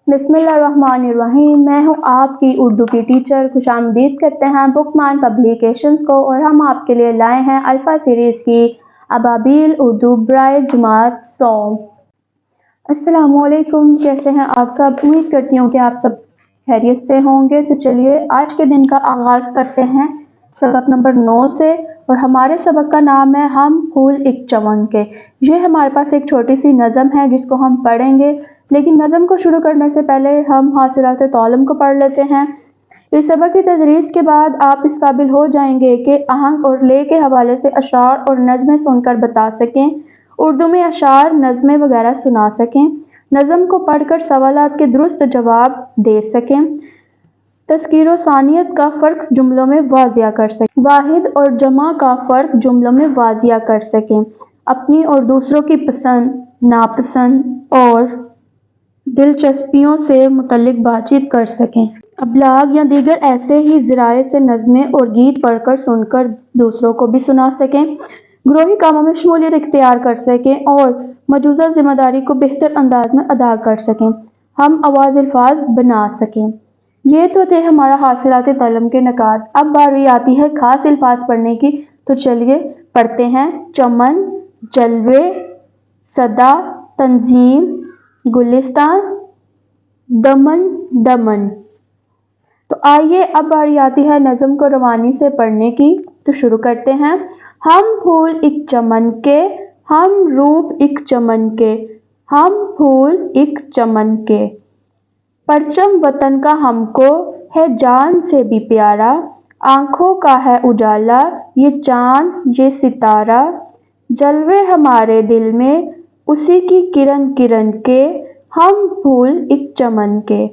बिस्मिल्लाहिर्रहमानिर्रहीम। मैं हूँ आपकी उर्दू की टीचर। खुशामदीद करते हैं बुकमान पब्लिकेशंस को, और हम आपके लिए लाए हैं अल्फ़ा सीरीज़ की अबाबिल उर्दू बराए जमात सौम। अस्सलामुअलैकुम, कैसे हैं आप सब? उम्मीद करती हूँ कि आप सब खैरियत से होंगे। तो चलिए आज के दिन का आगाज़ करते हैं सबक नंबर 9 से, और हमारे सबक का नाम है हम फूल एक चमन के। ये हमारे पास एक छोटी सी नज़म है जिसको हम पढ़ेंगे, लेकिन नज़म को शुरू करने से पहले हम हासिलात तालिम को पढ़ लेते हैं। इस सबक की तदरीस के बाद आप इस काबिल हो जाएंगे कि आहंग और ले के हवाले से अशार और नज़में सुनकर बता सकें, उर्दू में अशार नज़में वगैरह सुना सकें, नज़म को पढ़कर सवालात के दुरुस्त जवाब दे सकें, तज़कीर व सानियत का फ़र्क जुमलों में वाज़िया कर सकें, वाहिद और जमा का फ़र्क जुमलों में वाज़िया कर सकें, अपनी और दूसरों की पसंद, नापसंद और दिलचस्पियों से मुतल्लिक बातचीत कर सकें, अबलाग या दीगर ऐसे ही ज़राए से नज़में और गीत पढ़कर सुनकर दूसरों को भी सुना सकें, ग्रोही कामों में शमूलियत इख्तियार कर सकें और मौजूदा ज़िम्मेदारी को बेहतर अंदाज में अदा कर सकें, हम आवाज़ अल्फाज बना सकें। ये तो थे हमारा हासिलात तालिम के नकात। अब बारी आती है खास अल्फाज पढ़ने की। तो चलिए पढ़ते हैं। चमन, जलवे, सदा, तंजीम, गुलिस्तान, दमन, दमन। तो आइए अब बारी आती है नज़म को रवानी से पढ़ने की। तो शुरू करते हैं। हम फूल एक चमन के, हम रूप एक चमन के, हम फूल एक चमन के। परचम वतन का हमको है जान से भी प्यारा, आँखों का है उजाला ये चाँद ये सितारा, जलवे हमारे दिल में उसी की किरण किरण के, हम फूल एक चमन के।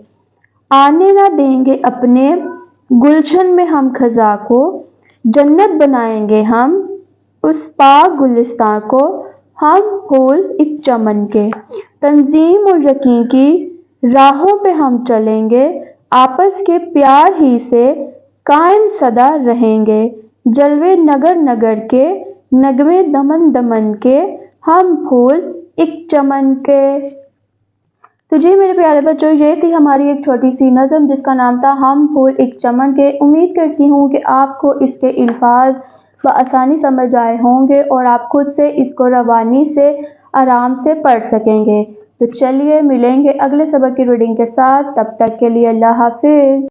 आने ना देंगे अपने गुलशन में हम खज़ा को, जन्नत बनाएंगे हम उस पाक गुलिस्तां को, हम फूल एक चमन के। तंजीम और यकीन की राहों पे हम चलेंगे, आपस के प्यार ही से कायम सदा रहेंगे, जलवे नगर नगर के, नगमे दमन दमन के, हम फूल एक चमन के। तो जी मेरे प्यारे बच्चों, ये थी हमारी एक छोटी सी नज़म जिसका नाम था हम फूल एक चमन के। उम्मीद करती हूँ कि आपको इसके अल्फाज आसानी समझ आए होंगे और आप खुद से इसको रवानी से आराम से पढ़ सकेंगे। तो चलिए मिलेंगे अगले सबक की रीडिंग के साथ। तब तक के लिए अल्लाह हाफिज़।